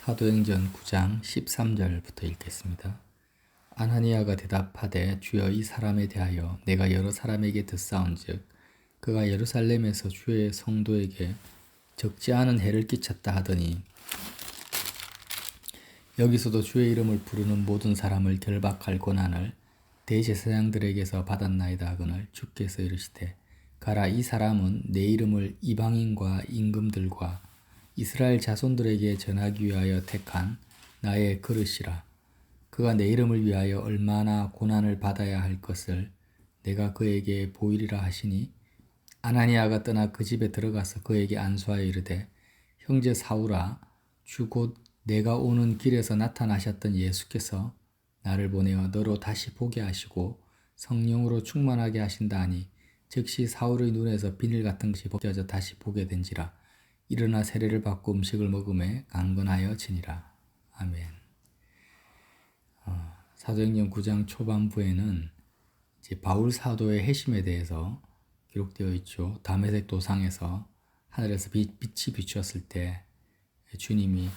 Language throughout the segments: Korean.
사도행전 9장 13절부터 읽겠습니다. 아나니아가 대답하되 주여 이 사람에 대하여 내가 여러 사람에게 듣사온즉 그가 예루살렘에서 주의 성도에게 적지 않은 해를 끼쳤다 하더니 여기서도 주의 이름을 부르는 모든 사람을 결박할 권한을 대제사장들에게서 받았나이다 하거늘 주께서 이르시되 가라 이 사람은 내 이름을 이방인과 임금들과 이스라엘 자손들에게 전하기 위하여 택한 나의 그릇이라. 그가 내 이름을 위하여 얼마나 고난을 받아야 할 것을 내가 그에게 보이리라 하시니 아나니아가 떠나 그 집에 들어가서 그에게 안수하여 이르되 형제 사울아 주 곧 내가 오는 길에서 나타나셨던 예수께서 나를 보내어 너로 다시 보게 하시고 성령으로 충만하게 하신다 하니 즉시 사울의 눈에서 비늘 같은 것이 벗겨져 다시 보게 된지라. 일어나 세례를 받고 음식을 먹음에 강건하여 지니라. 아멘. 사도행전 9장 초반부에는 이제 바울 사도의 회심에 대해서 기록되어 있죠. 다메섹 도상에서 하늘에서 빛이 비추었을 때 주님이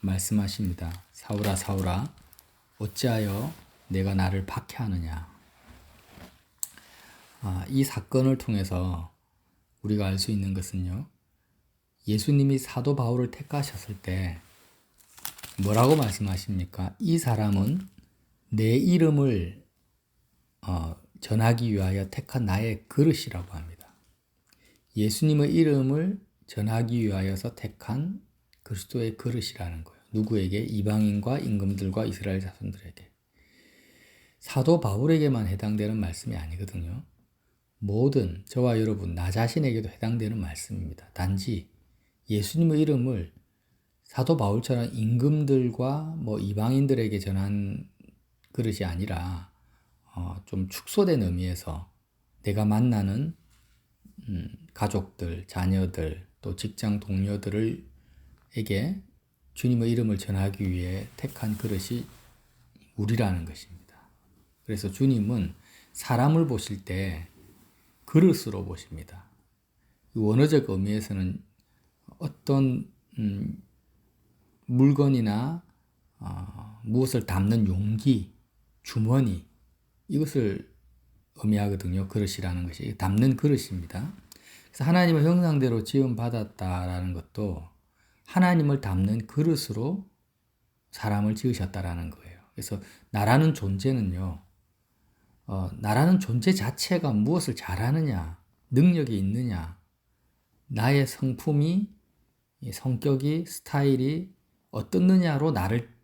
말씀하십니다. 사울아 사울아 어찌하여 내가 나를 박해하느냐. 이 사건을 통해서 우리가 알 수 있는 것은요. 예수님이 사도 바울을 택하셨을 때 뭐라고 말씀하십니까? 이 사람은 내 이름을 전하기 위하여 택한 나의 그릇이라고 합니다. 예수님의 이름을 전하기 위하여서 택한 그리스도의 그릇이라는 거예요. 누구에게? 이방인과 임금들과 이스라엘 자손들에게. 사도 바울에게만 해당되는 말씀이 아니거든요. 모든 저와 여러분, 나 자신에게도 해당되는 말씀입니다. 단지 예수님의 이름을 사도 바울처럼 임금들과 이방인들에게 전한 그릇이 아니라 좀 축소된 의미에서 내가 만나는 가족들, 자녀들, 또 직장 동료들에게 주님의 이름을 전하기 위해 택한 그릇이 우리라는 것입니다. 그래서 주님은 사람을 보실 때 그릇으로 보십니다. 원어적 의미에서는 어떤 물건이나 무엇을 담는 용기, 주머니 이것을 의미하거든요. 그릇이라는 것이 담는 그릇입니다. 그래서 하나님의 형상대로 지음받았다라는 것도 하나님을 담는 그릇으로 사람을 지으셨다라는 거예요. 그래서 나라는 존재는요. 나라는 존재 자체가 무엇을 잘하느냐, 능력이 있느냐, 나의 성품이, 성격이, 스타일이 어떻느냐로 나를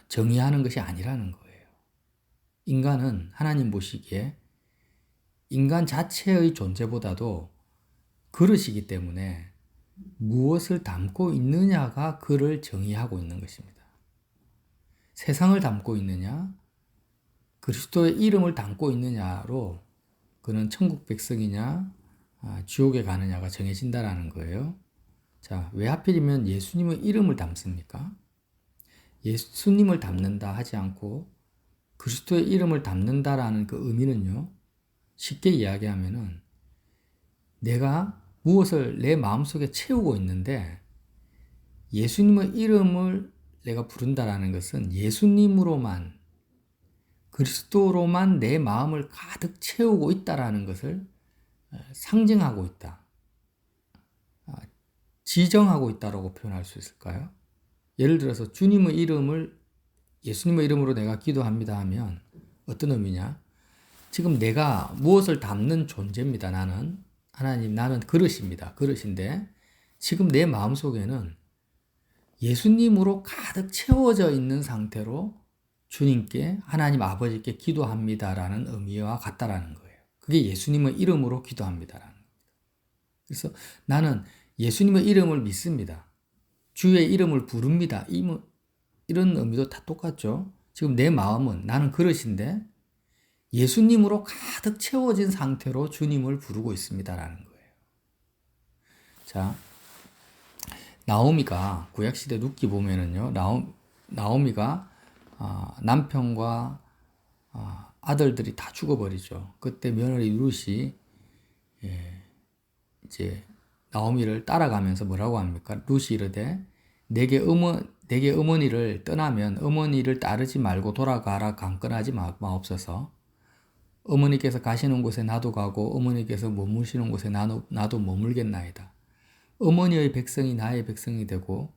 정의하는 것이 아니라는 거예요. 인간은 하나님 보시기에 인간 자체의 존재보다도 그릇이기 때문에 무엇을 담고 있느냐가 그를 정의하고 있는 것입니다. 세상을 담고 있느냐, 그리스도의 이름을 담고 있느냐로 그는 천국 백성이냐, 지옥에 가느냐가 정해진다라는 거예요. 자, 왜 하필이면 예수님의 이름을 담습니까? 예수님을 담는다 하지 않고 그리스도의 이름을 담는다라는 그 의미는요, 쉽게 이야기하면은 내가 무엇을 내 마음속에 채우고 있는데 예수님의 이름을 내가 부른다라는 것은 예수님으로만, 그리스도로만 내 마음을 가득 채우고 있다라는 것을 상징하고 있다. 지정하고 있다라고 표현할 수 있을까요? 예를 들어서 주님의 이름을 예수님의 이름으로 내가 기도합니다 하면 어떤 의미냐? 지금 내가 무엇을 담는 존재입니다. 나는 하나님, 나는 그릇입니다. 그릇인데 지금 내 마음속에는 예수님으로 가득 채워져 있는 상태로 주님께, 하나님 아버지께 기도합니다라는 의미와 같다라는 거예요. 그게 예수님의 이름으로 기도합니다라는 겁니다. 그래서 나는 예수님의 이름을 믿습니다. 주의 이름을 부릅니다. 이런 의미도 다 똑같죠. 지금 내 마음은 나는 그릇인데 예수님으로 가득 채워진 상태로 주님을 부르고 있습니다라는 거예요. 자, 나오미가 구약시대 룻기 보면은요, 나오미가 남편과 아들들이 다 죽어버리죠. 그때 며느리 룻이 이제 나오미를 따라가면서 뭐라고 합니까? 룻이 이르되 내게 어머니를 떠나면 어머니를 따르지 말고 돌아가라 강권하지 마옵소서. 어머니께서 가시는 곳에 나도 가고 어머니께서 머무시는 곳에 나도 머물겠나이다. 어머니의 백성이 나의 백성이 되고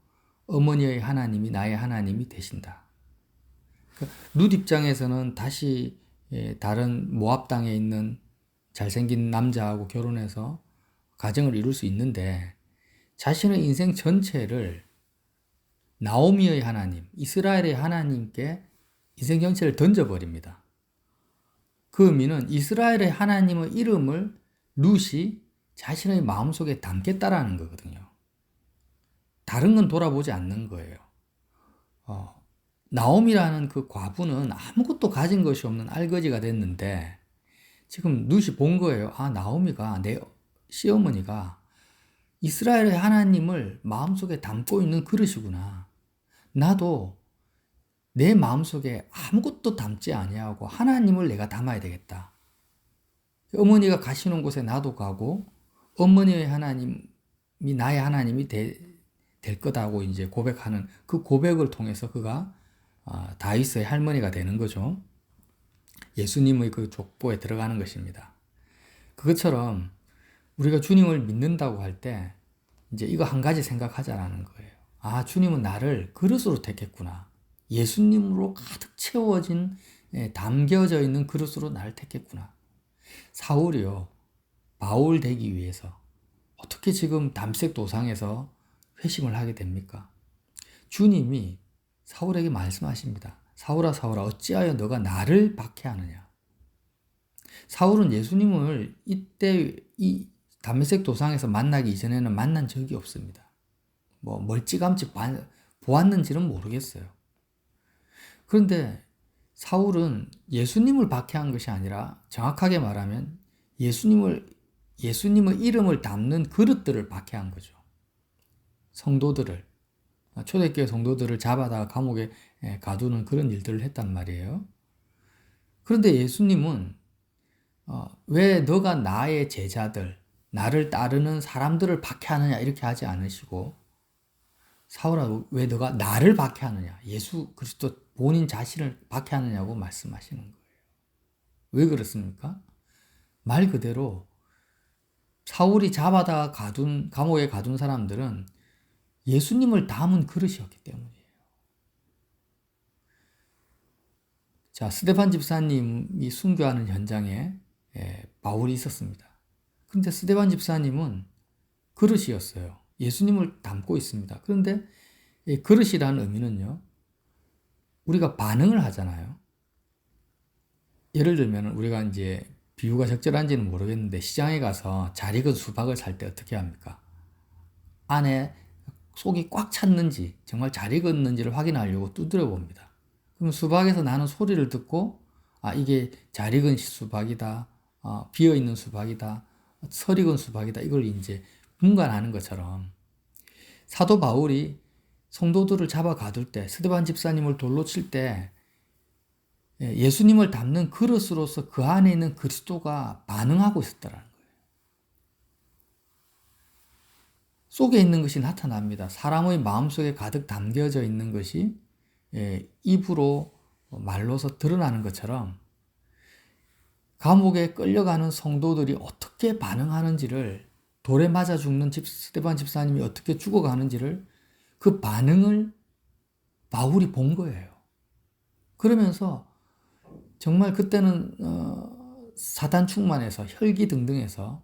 어머니의 하나님이 나의 하나님이 되신다. 룻 입장에서는 다시 다른 모압 땅에 있는 잘생긴 남자하고 결혼해서 가정을 이룰 수 있는데 자신의 인생 전체를 나오미의 하나님, 이스라엘의 하나님께 인생 전체를 던져버립니다. 그 의미는 이스라엘의 하나님의 이름을 룻이 자신의 마음속에 담겠다라는 거거든요. 다른 건 돌아보지 않는 거예요. 나옴이라는 그 과부는 아무것도 가진 것이 없는 알거지가 됐는데 지금 룻이 본 거예요. 아, 나오미가 내 시어머니가 이스라엘의 하나님을 마음속에 담고 있는 그릇이구나. 나도 내 마음속에 아무것도 담지 아니하고 하나님을 내가 담아야 되겠다. 어머니가 가시는 곳에 나도 가고 어머니의 하나님이 나의 하나님이 될 거다고 이제 고백하는 그 고백을 통해서 그가 다윗의 할머니가 되는 거죠. 예수님의 그 족보에 들어가는 것입니다. 그것처럼 우리가 주님을 믿는다고 할 때 이제 이거 한 가지 생각하자라는 거예요. 아, 주님은 나를 그릇으로 택했구나. 예수님으로 가득 채워진 담겨져 있는 그릇으로 나를 택했구나. 사울이요, 바울 되기 위해서 어떻게 지금 담색 도상에서 회심을 하게 됩니까? 주님이 사울에게 말씀하십니다. 사울아 사울아 어찌하여 너가 나를 박해하느냐. 사울은 예수님을 이때 이 담색 도상에서 만나기 이전에는 만난 적이 없습니다. 뭐 멀찌감치 보았는지는 모르겠어요. 그런데 사울은 예수님을 박해한 것이 아니라 정확하게 말하면 예수님의 이름을 담는 그릇들을 박해한 거죠. 성도들을, 초대교회 성도들을 잡아다가 감옥에 가두는 그런 일들을 했단 말이에요. 그런데 예수님은 왜 너가 나의 제자들, 나를 따르는 사람들을 박해하느냐 이렇게 하지 않으시고 사울아 왜 너가 나를 박해하느냐, 예수 그리스도 본인 자신을 박해하느냐고 말씀하시는 거예요. 왜 그렇습니까? 말 그대로 사울이 잡아다가 감옥에 가둔 사람들은 예수님을 담은 그릇이었기 때문이에요. 자, 스데반 집사님이 순교하는 현장에 바울이 있었습니다. 그런데 스데반 집사님은 그릇이었어요. 예수님을 담고 있습니다. 그런데 그릇이라는 의미는요, 우리가 반응을 하잖아요. 예를 들면 우리가 이제 비유가 적절한지는 모르겠는데 시장에 가서 잘 익은 수박을 살 때 어떻게 합니까? 안에 속이 꽉 찼는지 정말 잘 익었는지를 확인하려고 두드려 봅니다. 그럼 수박에서 나는 소리를 듣고 아, 이게 잘 익은 수박이다, 비어 있는 수박이다, 설 익은 수박이다, 이걸 이제 분간하는 것처럼 사도 바울이 성도들을 잡아 가둘 때, 스데반 집사님을 돌로 칠 때 예수님을 담는 그릇으로서 그 안에 있는 그리스도가 반응하고 있었다는 거예요. 속에 있는 것이 나타납니다. 사람의 마음속에 가득 담겨져 있는 것이 입으로 말로서 드러나는 것처럼 감옥에 끌려가는 성도들이 어떻게 반응하는지를, 돌에 맞아 죽는 스데반 집사님이 어떻게 죽어가는지를, 그 반응을 바울이 본 거예요. 그러면서 정말 그때는 사단 충만해서 혈기등등해서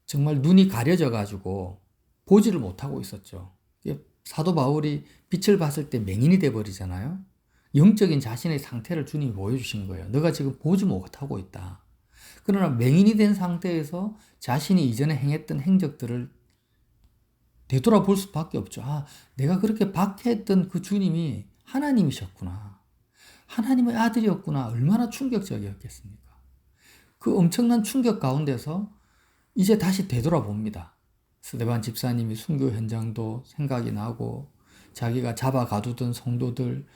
정말 눈이 가려져 가지고 보지를 못하고 있었죠. 사도 바울이 빛을 봤을 때 맹인이 돼버리잖아요. 영적인 자신의 상태를 주님이 보여주신 거예요. 너가 지금 보지 못하고 있다. 그러나 맹인이 된 상태에서 자신이 이전에 행했던 행적들을 되돌아볼 수밖에 없죠. 아, 내가 그렇게 박해했던 그 주님이 하나님이셨구나. 하나님의 아들이었구나. 얼마나 충격적이었겠습니까? 그 엄청난 충격 가운데서 이제 다시 되돌아봅니다. 스데반 집사님이 순교 현장도 생각이 나고 자기가 잡아 가두던 성도들,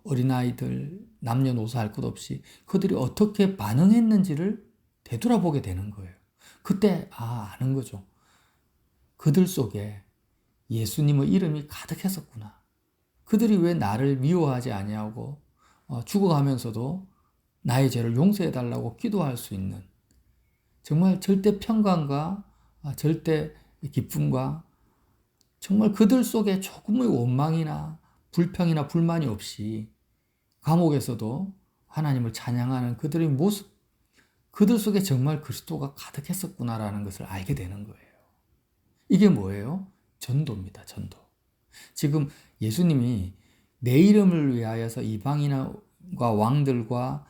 어린아이들, 남녀노소 할 것 없이 그들이 어떻게 반응했는지를 되돌아보게 되는 거예요. 그때 아는 거죠. 그들 속에 예수님의 이름이 가득했었구나. 그들이 왜 나를 미워하지 아니하고 죽어가면서도 나의 죄를 용서해 달라고 기도할 수 있는 정말 절대 평강과 절대 기쁨과 정말 그들 속에 조금의 원망이나 불평이나 불만이 없이 감옥에서도 하나님을 찬양하는 그들의 모습, 그들 속에 정말 그리스도가 가득했었구나라는 것을 알게 되는 거예요. 이게 뭐예요? 전도입니다. 전도. 지금 예수님이 내 이름을 위하여서 이방인과 왕들과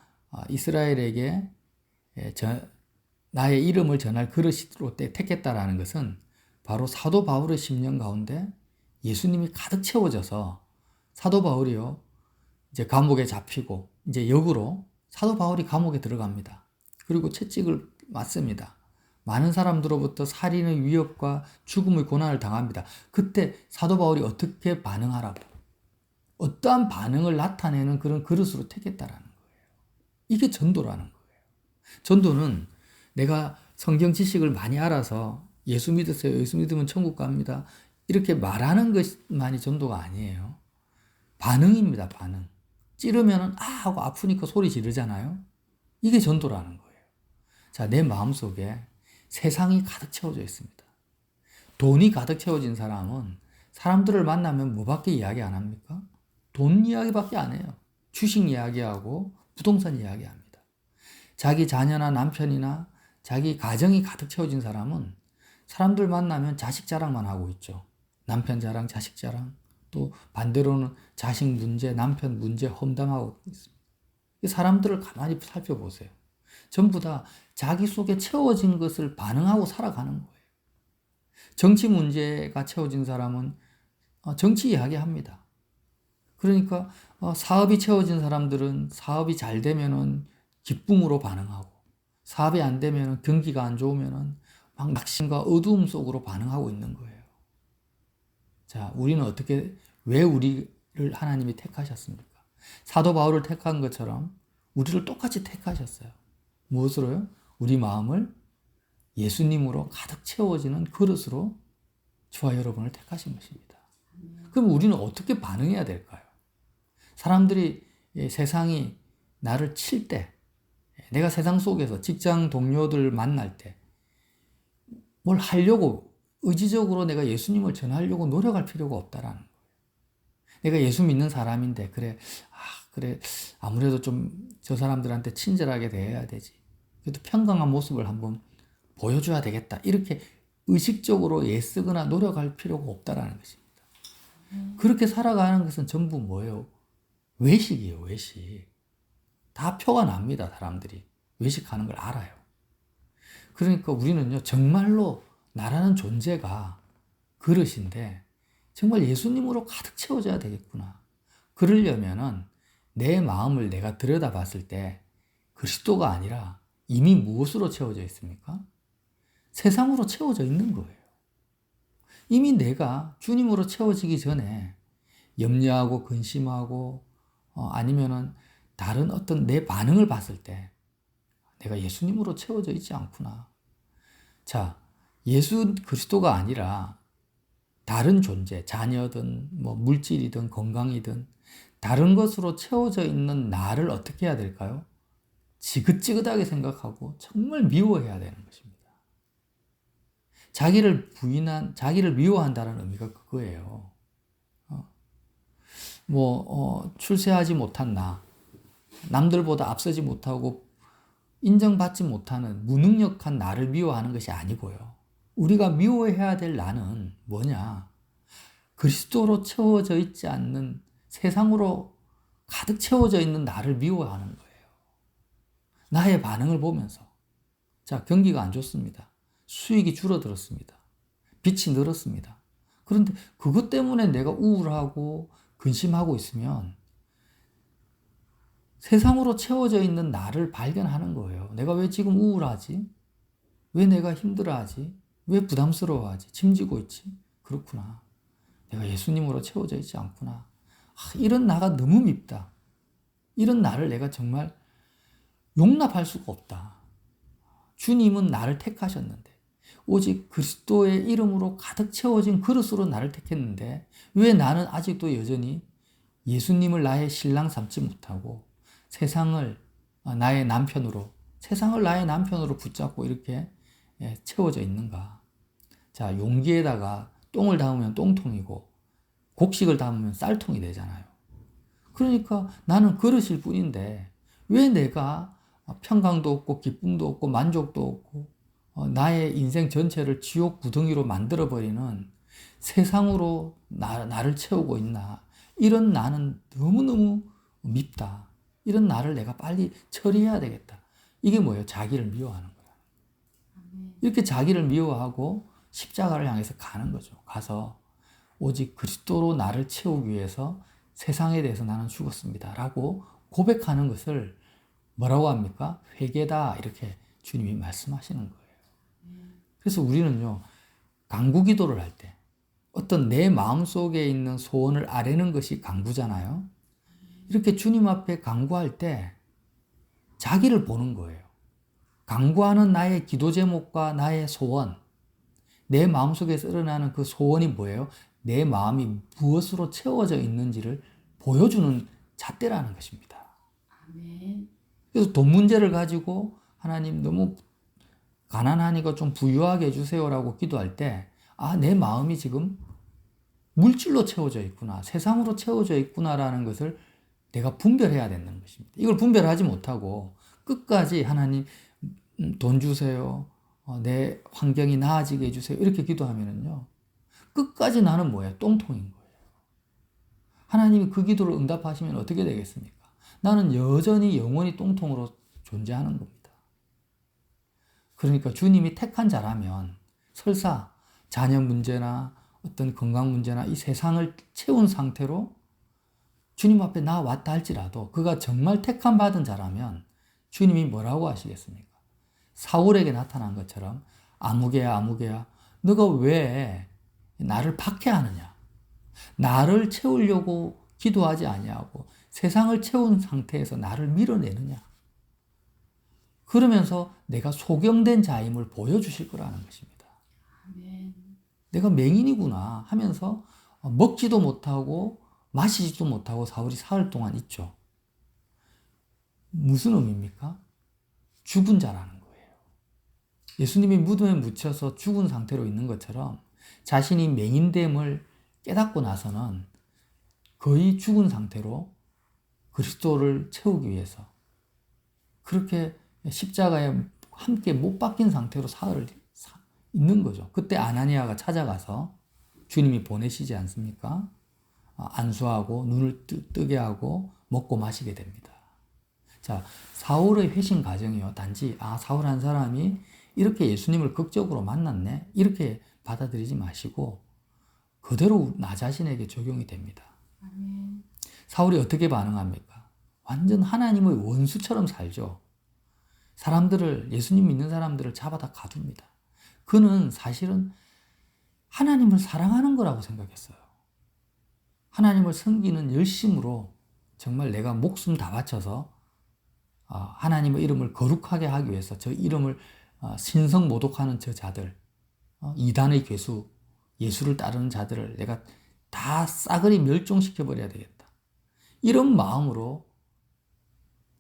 이스라엘에게 나의 이름을 전할 그릇으로 택했다라는 것은 바로 사도 바울의 심령 가운데 예수님이 가득 채워져서 사도 바울이요, 이제 감옥에 잡히고 이제 역으로 사도 바울이 감옥에 들어갑니다. 그리고 채찍을 맞습니다. 많은 사람들로부터 살인의 위협과 죽음의 고난을 당합니다. 그때 사도 바울이 어떻게 반응하라고, 어떠한 반응을 나타내는 그런 그릇으로 택했다라는 거예요. 이게 전도라는 거예요. 전도는 내가 성경 지식을 많이 알아서 예수 믿으세요, 예수 믿으면 천국 갑니다, 이렇게 말하는 것만이 전도가 아니에요. 반응입니다. 반응. 찌르면 하고 아프니까 소리 지르잖아요. 이게 전도라는 거예요. 자, 내 마음속에 세상이 가득 채워져 있습니다. 돈이 가득 채워진 사람은 사람들을 만나면 뭐밖에 이야기 안 합니까? 돈 이야기밖에 안 해요. 주식 이야기하고 부동산 이야기합니다. 자기 자녀나 남편이나 자기 가정이 가득 채워진 사람은 사람들 만나면 자식 자랑만 하고 있죠. 남편 자랑, 자식 자랑. 또 반대로는 자식 문제, 남편 문제 험담하고 있습니다. 사람들을 가만히 살펴보세요. 전부 다 자기 속에 채워진 것을 반응하고 살아가는 거예요. 정치 문제가 채워진 사람은 정치 이야기합니다. 그러니까 사업이 채워진 사람들은 사업이 잘 되면은 기쁨으로 반응하고, 사업이 안 되면은 경기가 안 좋으면은 막 낙심과 어두움 속으로 반응하고 있는 거예요. 자, 우리는 왜 우리를 하나님이 택하셨습니까? 사도 바울을 택한 것처럼 우리를 똑같이 택하셨어요. 무엇으로요? 우리 마음을 예수님으로 가득 채워지는 그릇으로 저와 여러분을 택하신 것입니다. 그럼 우리는 어떻게 반응해야 될까요? 사람들이, 세상이 나를 칠 때, 내가 세상 속에서 직장 동료들 만날 때 뭘 하려고 의지적으로 내가 예수님을 전하려고 노력할 필요가 없다라는 거예요. 내가 예수 믿는 사람인데 그래 아무래도 좀 저 사람들한테 친절하게 대해야 되지, 그래도 평강한 모습을 한번 보여줘야 되겠다, 이렇게 의식적으로 애쓰거나 노력할 필요가 없다라는 것입니다. 그렇게 살아가는 것은 전부 뭐예요? 외식이에요. 외식. 다 표가 납니다. 사람들이 외식하는 걸 알아요. 그러니까 우리는요, 정말로 나라는 존재가 그릇인데 정말 예수님으로 가득 채워져야 되겠구나. 그러려면은 내 마음을 내가 들여다봤을 때 그리스도가 아니라 이미 무엇으로 채워져 있습니까? 세상으로 채워져 있는 거예요. 이미 내가 주님으로 채워지기 전에 염려하고 근심하고 아니면은 다른 어떤 내 반응을 봤을 때 내가 예수님으로 채워져 있지 않구나. 자, 예수 그리스도가 아니라 다른 존재, 자녀든 뭐 물질이든 건강이든 다른 것으로 채워져 있는 나를 어떻게 해야 될까요? 지긋지긋하게 생각하고 정말 미워해야 되는 것입니다. 자기를 미워한다는 의미가 그거예요. 출세하지 못한 나, 남들보다 앞서지 못하고 인정받지 못하는 무능력한 나를 미워하는 것이 아니고요. 우리가 미워해야 될 나는 뭐냐? 그리스도로 채워져 있지 않는, 세상으로 가득 채워져 있는 나를 미워하는 거예요. 나의 반응을 보면서. 자, 경기가 안 좋습니다. 수익이 줄어들었습니다. 빚이 늘었습니다. 그런데 그것 때문에 내가 우울하고 근심하고 있으면 세상으로 채워져 있는 나를 발견하는 거예요. 내가 왜 지금 우울하지? 왜 내가 힘들어하지? 왜 부담스러워하지? 짐지고 있지? 그렇구나. 내가 예수님으로 채워져 있지 않구나. 이런 나가 너무 밉다. 이런 나를 내가 정말 용납할 수가 없다. 주님은 나를 택하셨는데, 오직 그리스도의 이름으로 가득 채워진 그릇으로 나를 택했는데 왜 나는 아직도 여전히 예수님을 나의 신랑 삼지 못하고 세상을 나의 남편으로 붙잡고 이렇게 채워져 있는가? 자, 용기에다가 똥을 담으면 똥통이고 곡식을 담으면 쌀통이 되잖아요. 그러니까 나는 그릇일 뿐인데 왜 내가 평강도 없고 기쁨도 없고 만족도 없고 나의 인생 전체를 지옥 구덩이로 만들어버리는 세상으로 나를 채우고 있나? 이런 나는 너무너무 밉다. 이런 나를 내가 빨리 처리해야 되겠다. 이게 뭐예요? 자기를 미워하는 거야. 이렇게 자기를 미워하고 십자가를 향해서 가는 거죠. 가서 오직 그리스도로 나를 채우기 위해서 세상에 대해서 나는 죽었습니다. 라고 고백하는 것을 뭐라고 합니까? 회개다. 이렇게 주님이 말씀하시는 거예요. 그래서 우리는요, 간구 기도를 할 때 어떤 내 마음속에 있는 소원을 아뢰는 것이 간구잖아요. 이렇게 주님 앞에 간구할 때 자기를 보는 거예요. 간구하는 나의 기도 제목과 나의 소원, 내 마음속에서 일어나는 그 소원이 뭐예요? 내 마음이 무엇으로 채워져 있는지를 보여주는 잣대라는 것입니다. 아멘. 그래서 돈 문제를 가지고 하나님 너무 가난하니까 좀 부유하게 해주세요라고 기도할 때, 아, 내 마음이 지금 물질로 채워져 있구나, 세상으로 채워져 있구나라는 것을 내가 분별해야 되는 것입니다. 이걸 분별하지 못하고 끝까지 하나님 돈 주세요, 내 환경이 나아지게 해주세요 이렇게 기도하면은요, 끝까지 나는 뭐예요? 똥통인 거예요. 하나님이 그 기도를 응답하시면 어떻게 되겠습니까? 나는 여전히 영원히 똥통으로 존재하는 겁니다. 그러니까 주님이 택한 자라면 설사 자녀 문제나 어떤 건강 문제나 이 세상을 채운 상태로 주님 앞에 나왔다 할지라도 그가 정말 택함 받은 자라면 주님이 뭐라고 하시겠습니까? 사울에게 나타난 것처럼 아무개야 너가 왜 나를 박해하느냐? 나를 채우려고 기도하지 아니하고 세상을 채운 상태에서 나를 밀어내느냐? 그러면서 내가 소경된 자임을 보여주실 거라는 것입니다. 아멘. 내가 맹인이구나 하면서 먹지도 못하고 마시지도 못하고 사울이 사흘 동안 있죠. 무슨 의미입니까? 죽은 자라는 거예요. 예수님이 무덤에 묻혀서 죽은 상태로 있는 것처럼 자신이 맹인됨을 깨닫고 나서는 거의 죽은 상태로 그리스도를 채우기 위해서 그렇게 십자가에 함께 못 박힌 상태로 사흘을 있는 거죠. 그때 아나니아가 찾아가서 주님이 보내시지 않습니까? 안수하고 눈을 뜨게 하고 먹고 마시게 됩니다. 자, 사울의 회심 과정이요. 단지 사울 한 사람이 이렇게 예수님을 극적으로 만났네. 이렇게 받아들이지 마시고 그대로 나 자신에게 적용이 됩니다. 아멘. 사울이 어떻게 반응합니까? 완전 하나님의 원수처럼 살죠. 예수님 믿는 사람들을 잡아다 가둡니다. 그는 사실은 하나님을 사랑하는 거라고 생각했어요. 하나님을 섬기는 열심으로 정말 내가 목숨 다 바쳐서 하나님의 이름을 거룩하게 하기 위해서 저 이름을 신성모독하는 저 자들, 이단의 괴수, 예수를 따르는 자들을 내가 다 싸그리 멸종시켜버려야 되겠다. 이런 마음으로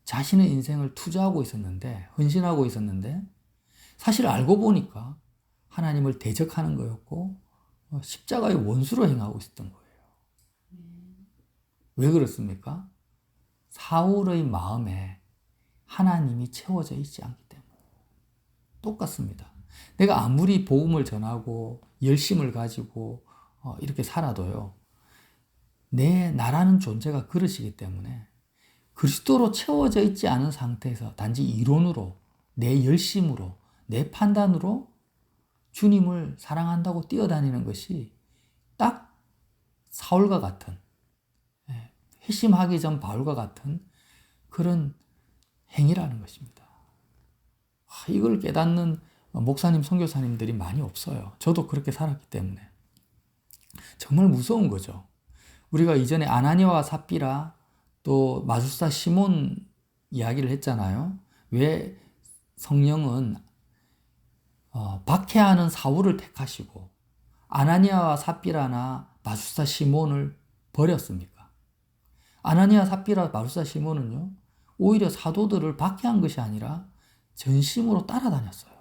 자신의 인생을 투자하고 있었는데, 헌신하고 있었는데, 사실 알고 보니까 하나님을 대적하는 거였고, 십자가의 원수로 행하고 있었던 거예요. 왜 그렇습니까? 사울의 마음에 하나님이 채워져 있지 않기 때문에. 똑같습니다. 내가 아무리 복음을 전하고 열심을 가지고 이렇게 살아도요, 나라는 존재가 그릇이기 때문에 그리스도로 채워져 있지 않은 상태에서 단지 이론으로, 내 열심으로, 내 판단으로 주님을 사랑한다고 뛰어다니는 것이 딱 사울과 같은, 회심하기 전 바울과 같은 그런 행위라는 것입니다. 이걸 깨닫는 목사님, 선교사님들이 많이 없어요. 저도 그렇게 살았기 때문에. 정말 무서운 거죠. 우리가 이전에 아나니아와 삽비라 또 마술사 시몬 이야기를 했잖아요. 왜 성령은 박해하는 사울을 택하시고 아나니아와 삽비라나 마술사 시몬을 버렸습니까? 아나니아, 삽비라, 마술사 시몬은요, 오히려 사도들을 박해한 것이 아니라 전심으로 따라다녔어요.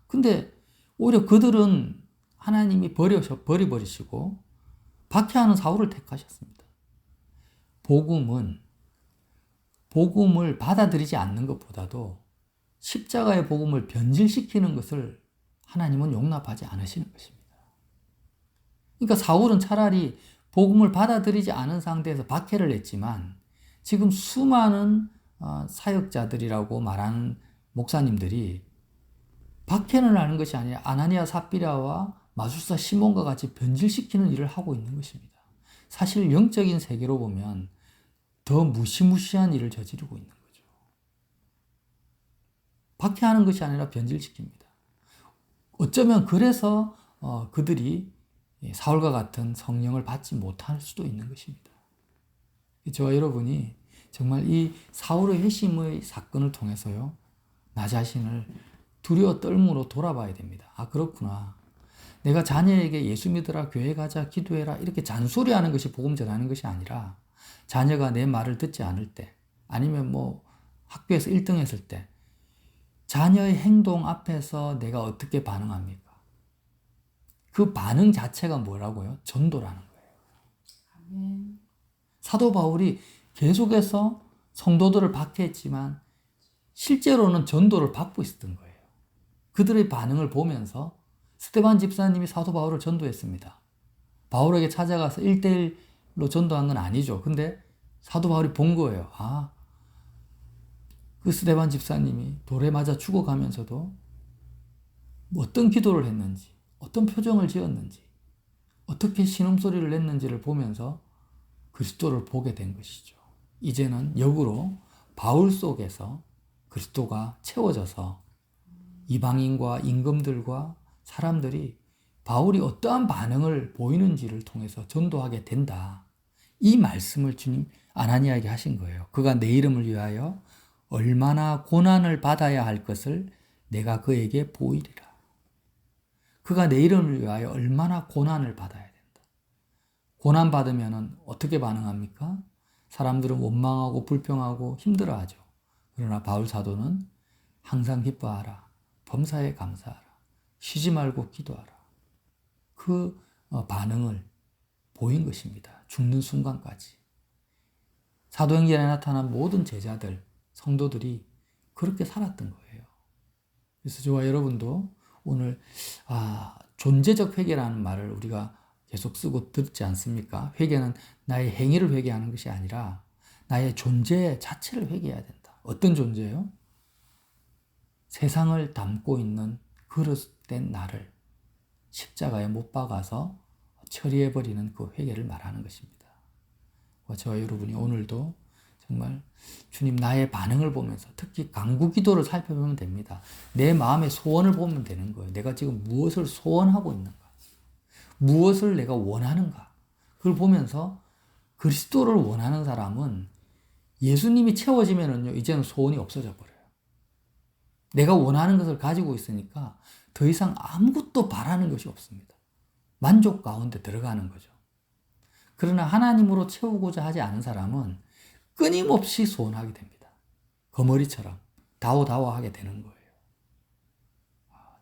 근데 오히려 그들은 하나님이 버려버리시고 박해하는 사울을 택하셨습니다. 복음을 받아들이지 않는 것보다도 십자가의 복음을 변질시키는 것을 하나님은 용납하지 않으시는 것입니다. 그러니까 사울은 차라리 복음을 받아들이지 않은 상태에서 박해를 했지만 지금 수많은 사역자들이라고 말하는 목사님들이 박해를 하는 것이 아니라 아나니아, 삽비라와 마술사 시몬과 같이 변질시키는 일을 하고 있는 것입니다. 사실 영적인 세계로 보면 더 무시무시한 일을 저지르고 있는 거죠. 박해하는 것이 아니라 변질시킵니다. 어쩌면 그래서 그들이 사울과 같은 성령을 받지 못할 수도 있는 것입니다. 저와 여러분이 정말 이 사울의 회심의 사건을 통해서요, 나 자신을 두려워 떨므로 돌아봐야 됩니다. 아, 그렇구나. 내가 자녀에게 예수 믿으라, 교회 가자, 기도해라 이렇게 잔소리하는 것이 복음 전하는 것이 아니라 자녀가 내 말을 듣지 않을 때, 아니면 학교에서 1등 했을 때 자녀의 행동 앞에서 내가 어떻게 반응합니까? 그 반응 자체가 뭐라고요? 전도라는 거예요. 아멘. 사도 바울이 계속해서 성도들을 박해했지만 실제로는 전도를 받고 있었던 거예요. 그들의 반응을 보면서 스데반 집사님이 사도 바울을 전도했습니다. 바울에게 찾아가서 1대1로 전도한 건 아니죠. 근데 사도 바울이 본 거예요. 그 스데반 집사님이 돌에 맞아 죽어가면서도 어떤 기도를 했는지, 어떤 표정을 지었는지, 어떻게 신음소리를 냈는지를 보면서 그리스도를 보게 된 것이죠. 이제는 역으로 바울 속에서 그리스도가 채워져서 이방인과 임금들과 사람들이 바울이 어떠한 반응을 보이는지를 통해서 전도하게 된다. 이 말씀을 주님 아나니아에게 하신 거예요. 그가 내 이름을 위하여 얼마나 고난을 받아야 할 것을 내가 그에게 보이리라. 그가 내 이름을 위하여 얼마나 고난을 받아야 된다. 고난 받으면 어떻게 반응합니까? 사람들은 원망하고 불평하고 힘들어하죠. 그러나 바울 사도는 항상 기뻐하라. 범사에 감사하라. 쉬지 말고 기도하라. 그 반응을 보인 것입니다. 죽는 순간까지. 사도행전에 나타난 모든 제자들, 성도들이 그렇게 살았던 거예요. 그래서 저와 여러분도 오늘 존재적 회개라는 말을 우리가 계속 쓰고 듣지 않습니까? 회개는 나의 행위를 회개하는 것이 아니라 나의 존재 자체를 회개해야 된다. 어떤 존재요? 세상을 담고 있는 그릇된 나를 십자가에 못 박아서 처리해버리는 그 회개를 말하는 것입니다. 저와 여러분이 오늘도 정말 주님 나의 반응을 보면서 특히 간구 기도를 살펴보면 됩니다. 내 마음의 소원을 보면 되는 거예요. 내가 지금 무엇을 소원하고 있는가? 무엇을 내가 원하는가? 그걸 보면서 그리스도를 원하는 사람은 예수님이 채워지면은요, 이제는 소원이 없어져 버려요. 내가 원하는 것을 가지고 있으니까 더 이상 아무것도 바라는 것이 없습니다. 만족 가운데 들어가는 거죠. 그러나 하나님으로 채우고자 하지 않은 사람은 끊임없이 소원하게 됩니다. 거머리처럼 다워다워하게 되는 거예요.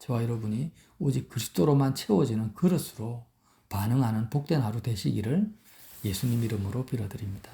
저와 여러분이 오직 그리스도로만 채워지는 그릇으로 반응하는 복된 하루 되시기를 예수님 이름으로 빌어드립니다.